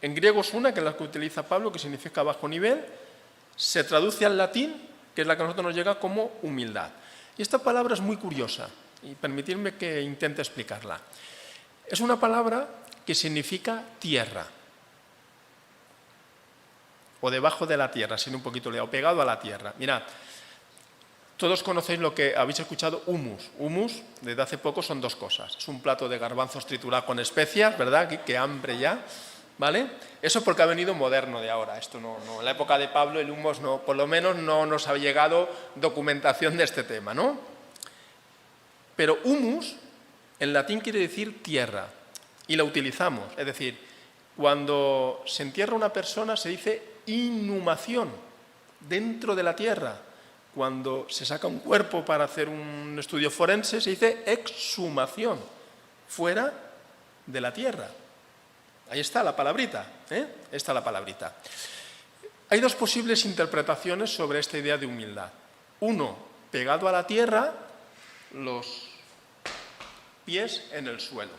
en griego es una, que es la que utiliza Pablo, que significa bajo nivel, se traduce al latín, que es la que a nosotros nos llega como humildad. Y esta palabra es muy curiosa, y permitidme que intente explicarla. Es una palabra que significa tierra, o debajo de la tierra, siendo un poquito o pegado a la tierra. Mirad, Todos conocéis lo que habéis escuchado, hummus. Hummus, desde hace poco, son dos cosas. Es un plato de garbanzos triturados con especias, ¿verdad? ¡Qué hambre ya! ¿Vale? Eso porque ha venido moderno de ahora. Esto no. En la época de Pablo el hummus no, por lo menos no nos ha llegado documentación de este tema, ¿no? Pero humus en latín quiere decir tierra y la utilizamos. Es decir, cuando se entierra una persona se dice inhumación dentro de la tierra. Cuando se saca un cuerpo para hacer un estudio forense se dice exhumación, fuera de la tierra. Ahí está la palabrita, ¿eh? Está la palabrita. Hay dos posibles interpretaciones sobre esta idea de humildad. Uno, pegado a la tierra, los pies en el suelo.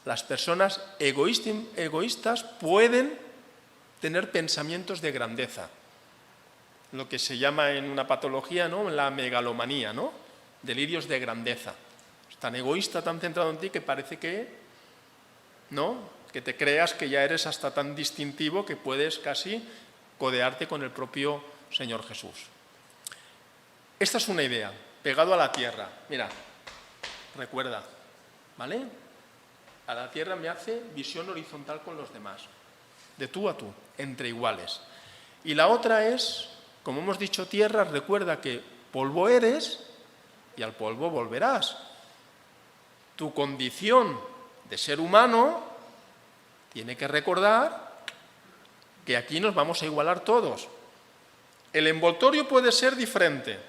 Las personas egoístas pueden tener pensamientos de grandeza, lo que se llama en una patología, ¿no?, la megalomanía, ¿no?, delirios de grandeza. Es tan egoísta, tan centrado en ti que parece que, ¿no?, que te creas que ya eres hasta tan distintivo que puedes casi codearte con el propio Señor Jesús. Esta es una idea, pegado a la tierra. Mira, recuerda, ¿vale? A la tierra me hace visión horizontal con los demás, de tú a tú, entre iguales. Y la otra es, como hemos dicho, tierra, recuerda que polvo eres y al polvo volverás. Tu condición de ser humano tiene que recordar que aquí nos vamos a igualar todos. El envoltorio puede ser diferente,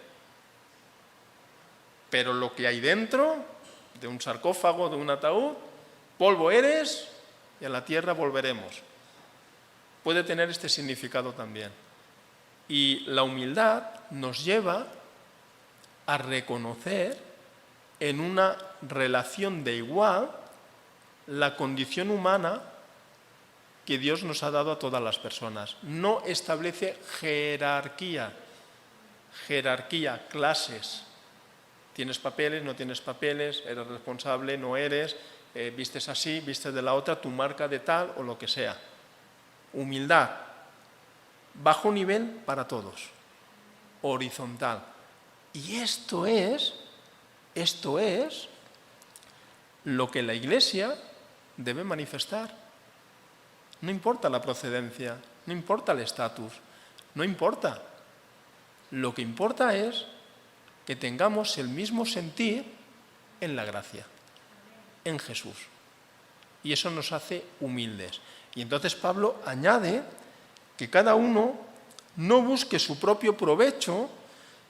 pero lo que hay dentro de un sarcófago, de un ataúd, polvo eres y a la tierra volveremos. Puede tener este significado también. Y la humildad nos lleva a reconocer en una relación de igual la condición humana que Dios nos ha dado a todas las personas. No establece jerarquía, clases. Tienes papeles, no tienes papeles, eres responsable, no eres, vistes así, vistes de la otra, tu marca de tal o lo que sea. Humildad, bajo nivel para todos, horizontal. Y esto es lo que la Iglesia debe manifestar. No importa la procedencia, no importa el estatus, no importa. Lo que importa es que tengamos el mismo sentir en la gracia, en Jesús. Y eso nos hace humildes. Y entonces Pablo añade que cada uno no busque su propio provecho,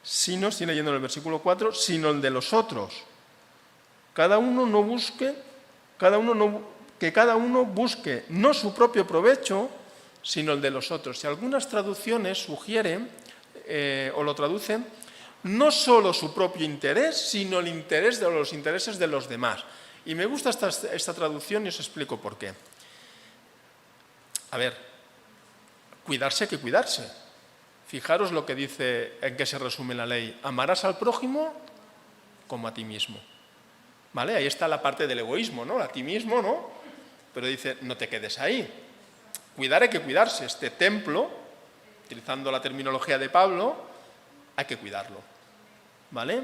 sino, estoy leyendo en el versículo 4, sino el de los otros. Que cada uno busque no su propio provecho, sino el de los otros. Si algunas traducciones sugieren o lo traducen, no solo su propio interés, sino el interés de los intereses de los demás. Y me gusta esta traducción y os explico por qué. A ver, cuidarse hay que cuidarse. Fijaros lo que dice, en qué se resume la ley. Amarás al prójimo como a ti mismo. ¿Vale? Ahí está la parte del egoísmo, ¿no? A ti mismo, ¿no? Pero dice, no te quedes ahí. Cuidar hay que cuidarse. Este templo, utilizando la terminología de Pablo, hay que cuidarlo. ¿Vale?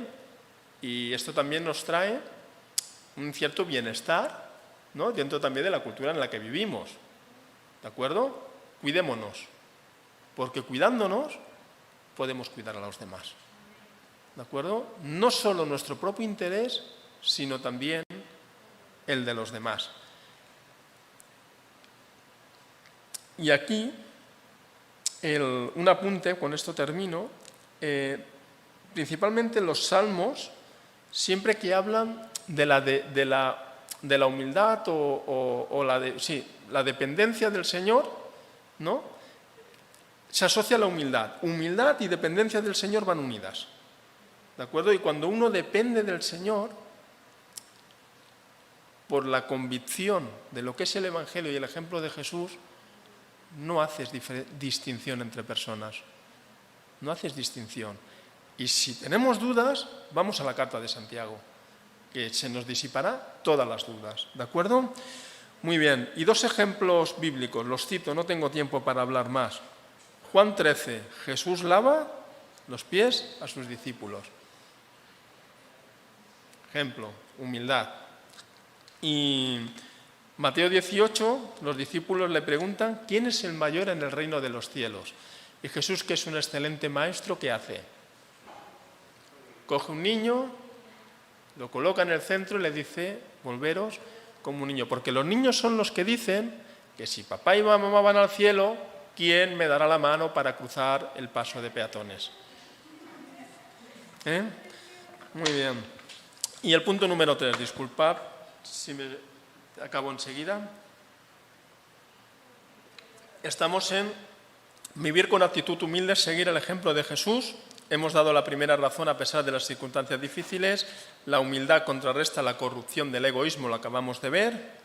Y esto también nos trae un cierto bienestar, ¿no?, dentro también de la cultura en la que vivimos. ¿De acuerdo? Cuidémonos, porque cuidándonos podemos cuidar a los demás. ¿De acuerdo? No solo nuestro propio interés, sino también el de los demás. Y aquí, un apunte, con esto termino, principalmente los salmos, siempre que hablan de la humildad o la dependencia del Señor, ¿no?, se asocia a la humildad. Humildad y dependencia del Señor van unidas. ¿De acuerdo? Y cuando uno depende del Señor, por la convicción de lo que es el Evangelio y el ejemplo de Jesús, no haces distinción entre personas. No haces distinción. Y si tenemos dudas, vamos a la carta de Santiago, que se nos disipará todas las dudas. ¿De acuerdo? Muy bien. Y dos ejemplos bíblicos, los cito, no tengo tiempo para hablar más. Juan 13, Jesús lava los pies a sus discípulos. Ejemplo, humildad. Y Mateo 18, los discípulos le preguntan, ¿quién es el mayor en el reino de los cielos? Y Jesús, que es un excelente maestro, ¿qué hace? Coge un niño, lo coloca en el centro y le dice, volveros como un niño. Porque los niños son los que dicen que si papá y mamá van al cielo, ¿quién me dará la mano para cruzar el paso de peatones? Muy bien. Y el punto número 3, disculpad si me acabo enseguida. Estamos en vivir con actitud humilde, seguir el ejemplo de Jesús. Hemos dado la primera razón a pesar de las circunstancias difíciles. La humildad contrarresta la corrupción del egoísmo, lo acabamos de ver.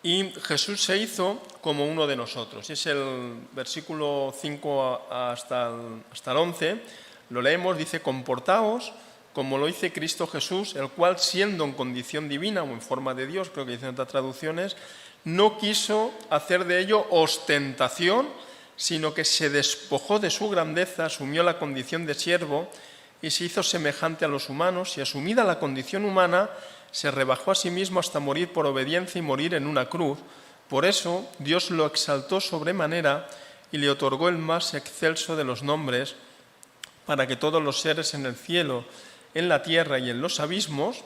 Y Jesús se hizo como uno de nosotros. Es el versículo 5 hasta el 11. Lo leemos, dice, comportaos como lo hizo Cristo Jesús, el cual, siendo en condición divina o en forma de Dios, creo que dicen otras traducciones, no quiso hacer de ello ostentación, sino que se despojó de su grandeza, asumió la condición de siervo y se hizo semejante a los humanos, y asumida la condición humana, se rebajó a sí mismo hasta morir por obediencia y morir en una cruz. Por eso Dios lo exaltó sobremanera y le otorgó el más excelso de los nombres, para que todos los seres en el cielo, en la tierra y en los abismos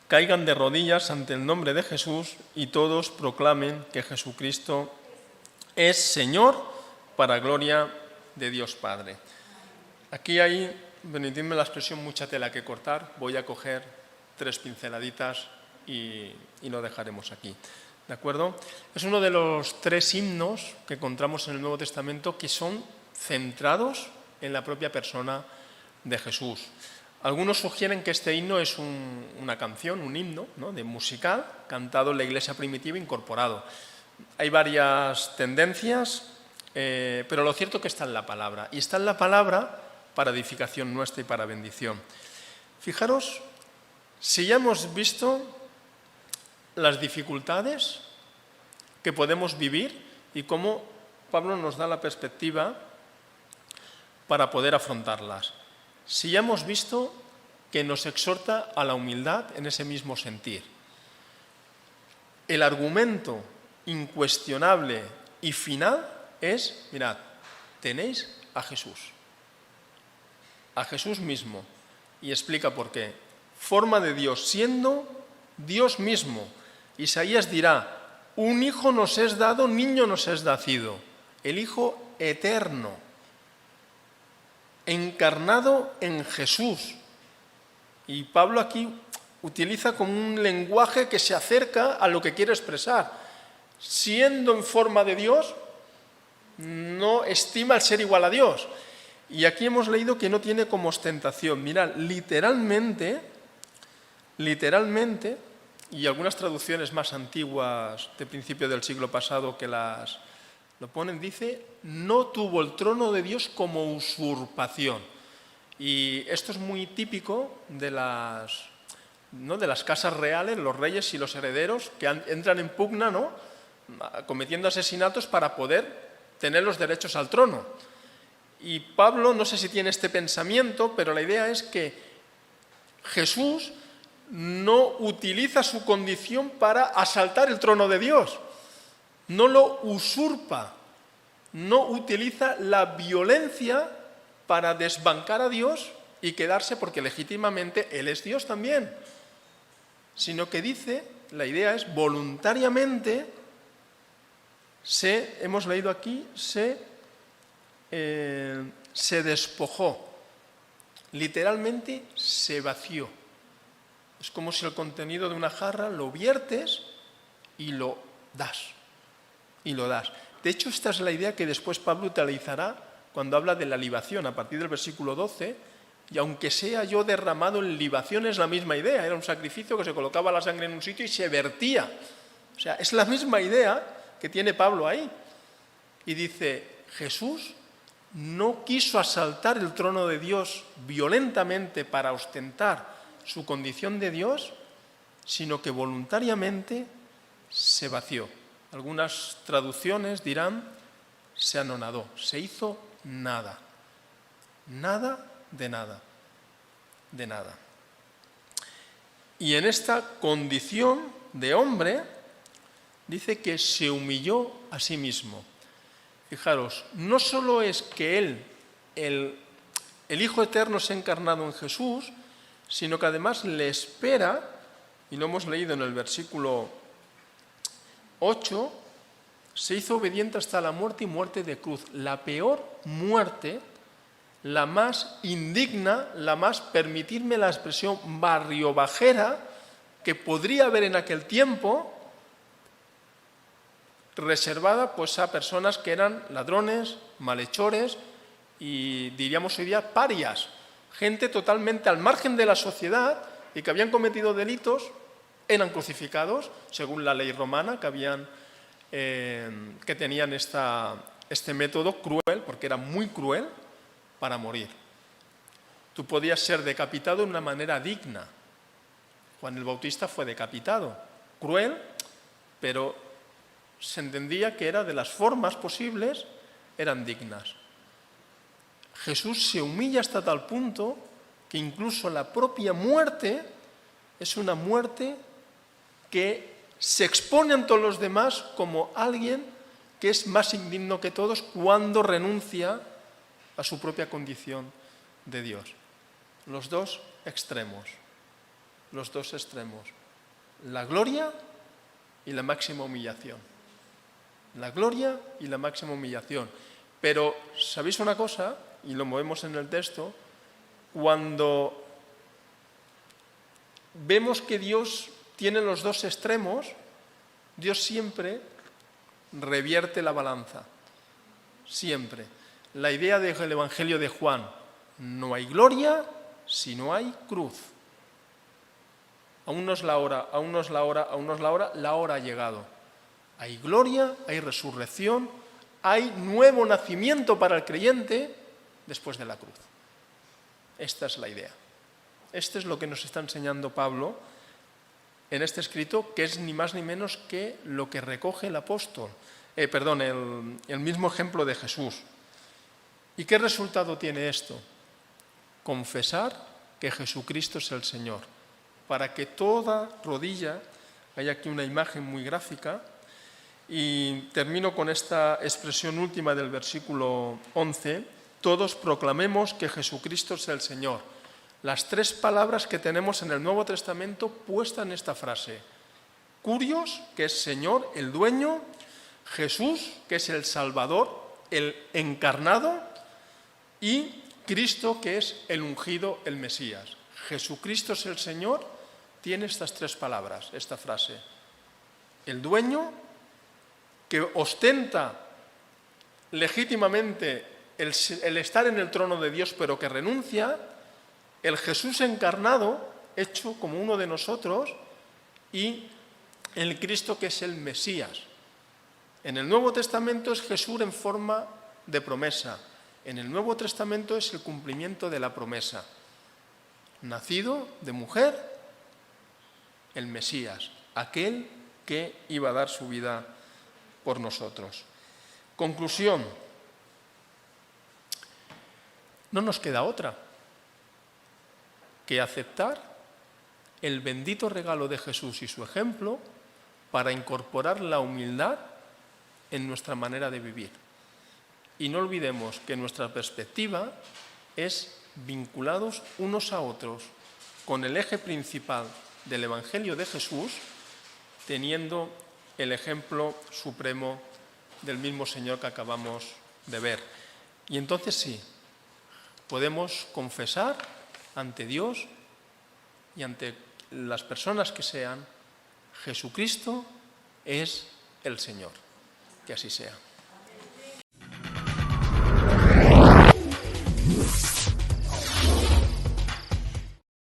caigan de rodillas ante el nombre de Jesús y todos proclamen que Jesucristo es Señor para gloria de Dios Padre. Aquí hay, permitidme la expresión, mucha tela que cortar. Voy a coger 3 pinceladitas y lo dejaremos aquí. ¿De acuerdo? Es uno de los 3 himnos que encontramos en el Nuevo Testamento que son centrados en la propia persona de Jesús. Algunos sugieren que este himno es una canción, un himno, ¿no?, de musical, cantado en la iglesia primitiva, incorporado. Hay varias tendencias, pero lo cierto es que está en la palabra. Y está en la palabra para edificación nuestra y para bendición. Fijaros, si ya hemos visto las dificultades que podemos vivir y cómo Pablo nos da la perspectiva para poder afrontarlas. Si ya hemos visto que nos exhorta a la humildad en ese mismo sentir. El argumento incuestionable y final es, mirad, tenéis a Jesús mismo, y explica por qué. Forma de Dios, siendo Dios mismo. Isaías dirá, un hijo nos es dado, niño nos es nacido, el Hijo eterno, encarnado en Jesús. Y Pablo aquí utiliza como un lenguaje que se acerca a lo que quiere expresar. Siendo en forma de Dios, no estima el ser igual a Dios. Y aquí hemos leído que no tiene como ostentación. Mirad, literalmente, y algunas traducciones más antiguas de principio del siglo pasado que lo ponen, dice, no tuvo el trono de Dios como usurpación. Y esto es muy típico de las casas reales, los reyes y los herederos, que entran en pugna, ¿no?, cometiendo asesinatos para poder tener los derechos al trono. Y Pablo, no sé si tiene este pensamiento, pero la idea es que Jesús no utiliza su condición para asaltar el trono de Dios, no lo usurpa, no utiliza la violencia para desbancar a Dios y quedarse porque legítimamente Él es Dios también, sino que dice, la idea es voluntariamente, hemos leído aquí, se despojó, literalmente se vació. Es como si el contenido de una jarra lo viertes y lo das. De hecho, esta es la idea que después Pablo utilizará cuando habla de la libación, a partir del versículo 12, y aunque sea yo derramado en libación, es la misma idea, era un sacrificio que se colocaba la sangre en un sitio y se vertía. O sea, es la misma idea que tiene Pablo ahí. Y dice, Jesús no quiso asaltar el trono de Dios violentamente para ostentar su condición de Dios, sino que voluntariamente se vació. Algunas traducciones dirán, se anonadó, se hizo nada. Nada de nada, de nada. Y en esta condición de hombre, dice que se humilló a sí mismo. Fijaros, no solo es que él, el Hijo Eterno, se ha encarnado en Jesús, sino que además le espera, y lo hemos leído en el versículo 8, se hizo obediente hasta la muerte y muerte de cruz. La peor muerte, la más indigna, la más, permitidme la expresión, barriobajera que podría haber en aquel tiempo, reservada pues a personas que eran ladrones, malhechores y, diríamos hoy día, parias, gente totalmente al margen de la sociedad y que habían cometido delitos, eran crucificados según la ley romana, que tenían este método cruel, porque era muy cruel, para morir. Tú podías ser decapitado de una manera digna. Juan el Bautista fue decapitado, cruel, pero se entendía que era de las formas posibles, eran dignas. Jesús se humilla hasta tal punto que incluso la propia muerte es una muerte que se expone ante todos los demás como alguien que es más indigno que todos cuando renuncia a su propia condición de Dios. Los dos extremos, la gloria y la máxima humillación. La gloria y la máxima humillación. Pero, ¿sabéis una cosa? Y lo movemos en el texto, cuando vemos que Dios tiene los dos extremos, Dios siempre revierte la balanza. Siempre. La idea del Evangelio de Juan: no hay gloria si no hay cruz. Aún no es la hora, aún no es la hora, aún no es la hora, la hora ha llegado. Hay gloria, hay resurrección, hay nuevo nacimiento para el creyente después de la cruz. Esta es la idea. Esto es lo que nos está enseñando Pablo en este escrito, que es ni más ni menos que lo que recoge el apóstol, el mismo ejemplo de Jesús. ¿Y qué resultado tiene esto? Confesar que Jesucristo es el Señor, para que toda rodilla, hay aquí una imagen muy gráfica, y termino con esta expresión última del versículo 11, todos proclamemos que Jesucristo es el Señor. Las tres palabras que tenemos en el Nuevo Testamento puestas en esta frase: Curios, que es Señor, el dueño; Jesús, que es el Salvador, el encarnado; y Cristo, que es el ungido, el Mesías. Jesucristo es el Señor, tiene estas tres palabras, esta frase: el dueño, que ostenta legítimamente el estar en el trono de Dios, pero que renuncia; el Jesús encarnado, hecho como uno de nosotros; y el Cristo, que es el Mesías. En el Nuevo Testamento es Jesús en forma de promesa. En el Nuevo Testamento es el cumplimiento de la promesa. Nacido de mujer, el Mesías, aquel que iba a dar su vida por nosotros. Conclusión: no nos queda otra que aceptar el bendito regalo de Jesús y su ejemplo para incorporar la humildad en nuestra manera de vivir. Y no olvidemos que nuestra perspectiva es vinculados unos a otros con el eje principal del Evangelio de Jesús, teniendo el ejemplo supremo del mismo Señor que acabamos de ver. Y entonces sí, podemos confesar ante Dios y ante las personas que sean: Jesucristo es el Señor. Que así sea.